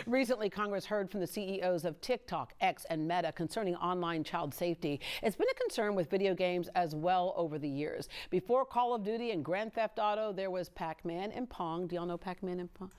Recently, Congress heard from the CEOs of TikTok, X, and Meta concerning online child safety. It's been a concern with video games as well over the years. Before Call of Duty and Grand Theft Auto, there was Pac-Man and Pong. Do y'all know Pac-Man and Pong?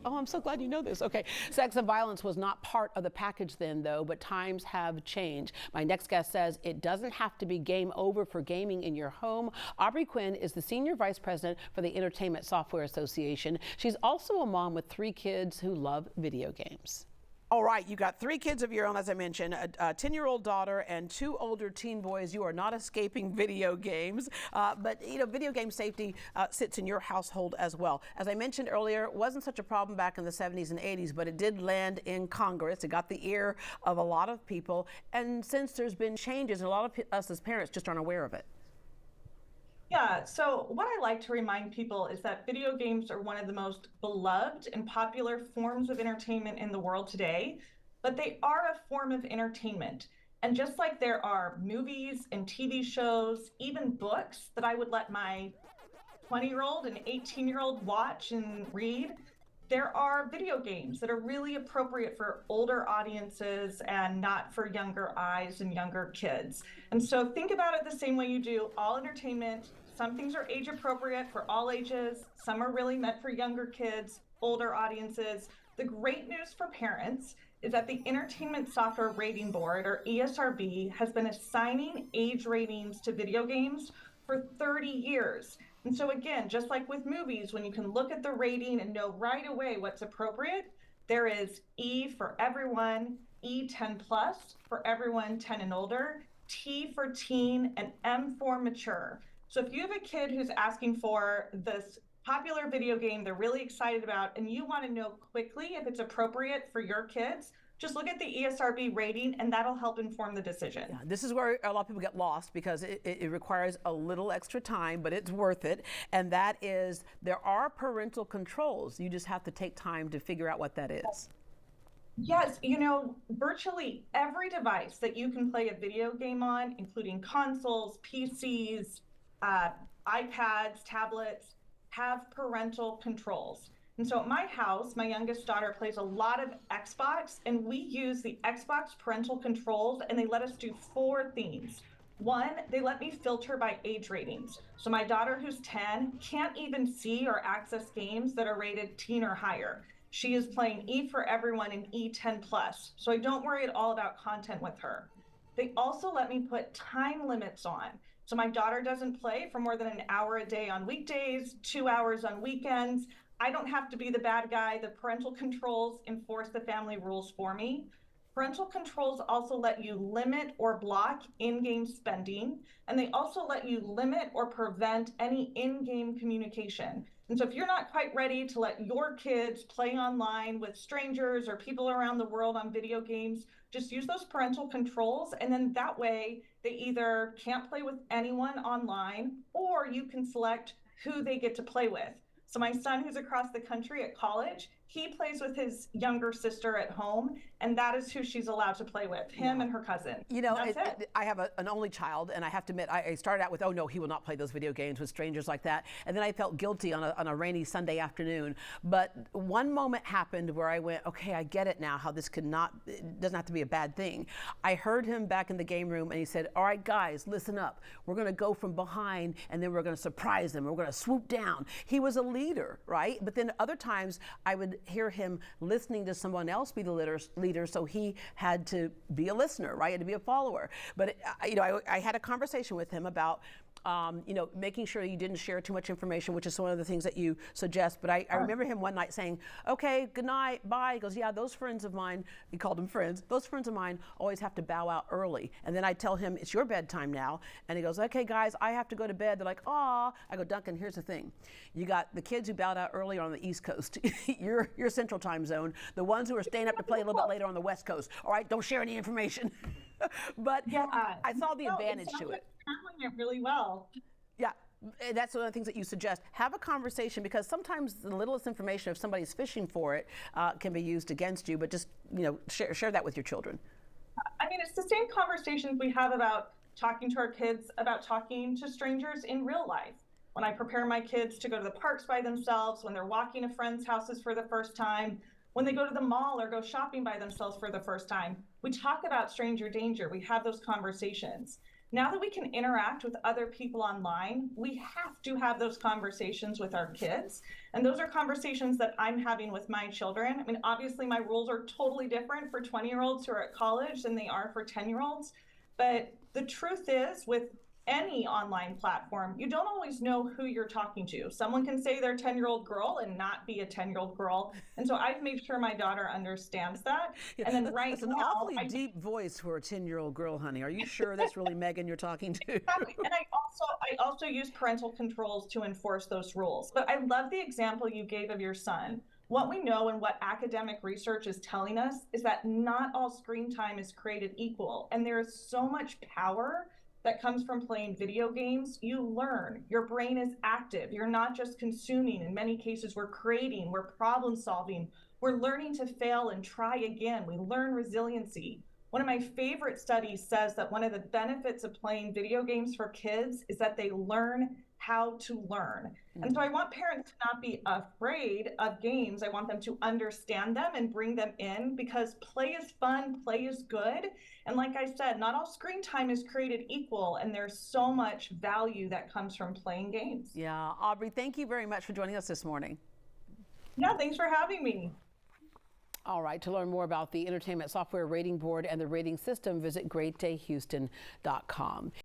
Oh, I'm so glad you know this. Okay. Sex and violence was not part of the package then, though, but times have changed. My next guest says it doesn't have to be game over for gaming in your home. Aubrey Quinn is the Senior Vice President for the Entertainment Software Association. She's also a mom with 3 kids who love video games. All right, you got 3 kids of your own, as I mentioned, a 10-year-old daughter and 2 older teen boys. You are not escaping video games, but video game safety sits in your household as well. As I mentioned earlier, it wasn't such a problem back in the 70s and 80s, but it did land in Congress. It got the ear of a lot of people, and since there's been changes, a lot of us as parents just aren't aware of it. Yeah, so what I like to remind people is that video games are one of the most beloved and popular forms of entertainment in the world today, but they are a form of entertainment. And just like there are movies and TV shows, even books that I would let my 20-year-old and 18-year-old watch and read, there are video games that are really appropriate for older audiences and not for younger eyes and younger kids. And so think about it the same way you do all entertainment. Some things are age appropriate for all ages. Some are really meant for younger kids, older audiences. The great news for parents is that the Entertainment Software Rating Board, or ESRB, has been assigning age ratings to video games for 30 years. And so again, just like with movies, when you can look at the rating and know right away what's appropriate, there is E for everyone, E10 plus for everyone 10 and older, T for teen, and M for mature. So if you have a kid who's asking for this popular video game they're really excited about, and you want to know quickly if it's appropriate for your kids, just look at the ESRB rating, and that'll help inform the decision. Yeah, this is where a lot of people get lost because it requires a little extra time, but it's worth it. And that is, there are parental controls. You just have to take time to figure out what that is. Yes, virtually every device that you can play a video game on, including consoles, PCs, iPads, tablets, have parental controls. And so at my house, my youngest daughter plays a lot of Xbox, and we use the Xbox parental controls, and they let us do 4 things. 1, they let me filter by age ratings. So my daughter, who's 10, can't even see or access games that are rated teen or higher. She is playing E for everyone and E10 plus. So I don't worry at all about content with her. They also let me put time limits on. So my daughter doesn't play for more than an hour a day on weekdays, 2 hours on weekends. I don't have to be the bad guy. The parental controls enforce the family rules for me. Parental controls also let you limit or block in-game spending, and they also let you limit or prevent any in-game communication. And so if you're not quite ready to let your kids play online with strangers or people around the world on video games, just use those parental controls, and then that way they either can't play with anyone online, or you can select who they get to play with. So my son, who's across the country at college, he plays with his younger sister at home, and that is who she's allowed to play with, him and her cousin. I have an only child, and I have to admit, I started out with, oh no, he will not play those video games with strangers like that. And then I felt guilty on a rainy Sunday afternoon. But one moment happened where I went, okay, I get it now, how this it doesn't have to be a bad thing. I heard him back in the game room, and he said, all right, guys, listen up. We're going to go from behind, and then we're going to surprise them. We're going to swoop down. He was a leader, right? But then other times, I would hear him listening to someone else be the leader, so he had to be a listener, right? Had to be a follower. But I had a conversation with him about making sure you didn't share too much information, which is one of the things that you suggest. But I remember him one night saying, okay, good night, bye. He goes, yeah, those friends of mine, he called them friends, those friends of mine always have to bow out early. And then I tell him, it's your bedtime now. And he goes, okay, guys, I have to go to bed. They're like, aw. I go, Duncan, here's the thing. You got the kids who bowed out early on the East Coast. You're Central Time Zone. The ones who are staying up to play a little bit later on the West Coast. All right, don't share any information. But yeah, I saw the advantage to it. Handling it really well. Yeah, that's one of the things that you suggest. Have a conversation, because sometimes the littlest information, if somebody's fishing for it, can be used against you. But just share that with your children. I mean, it's the same conversations we have about talking to our kids about talking to strangers in real life. When I prepare my kids to go to the parks by themselves, when they're walking to friends' houses for the first time, When they go to the mall or go shopping by themselves for the first time, we talk about stranger danger. We have those conversations. Now that we can interact with other people online, we have to have those conversations with our kids. And those are conversations that I'm having with my children. I mean, obviously, my rules are totally different for 20-year-olds who are at college than they are for 10-year-olds. But the truth is, with any online platform, you don't always know who you're talking to. Someone can say they're a 10-year-old girl and not be a 10-year-old girl. And so I've made sure my daughter understands that. Yeah, And then right that's an now, awfully deep voice for a 10-year-old girl, honey. Are you sure that's really Megan you're talking to? Exactly. And I also use parental controls to enforce those rules. But I love the example you gave of your son. What we know and what academic research is telling us is that not all screen time is created equal. And there is so much power that comes from playing video games. You learn, your brain is active. You're not just consuming. In many cases, we're creating, we're problem solving, we're learning to fail and try again. We learn resiliency. One of my favorite studies says that one of the benefits of playing video games for kids is that they learn how to learn. And so I want parents to not be afraid of games. I want them to understand them and bring them in, because play is fun, play is good. And like I said, not all screen time is created equal, and there's so much value that comes from playing games. Yeah, Aubrey, thank you very much for joining us this morning. Yeah, thanks for having me. All right, to learn more about the Entertainment Software Rating Board and the rating system, visit greatdayhouston.com.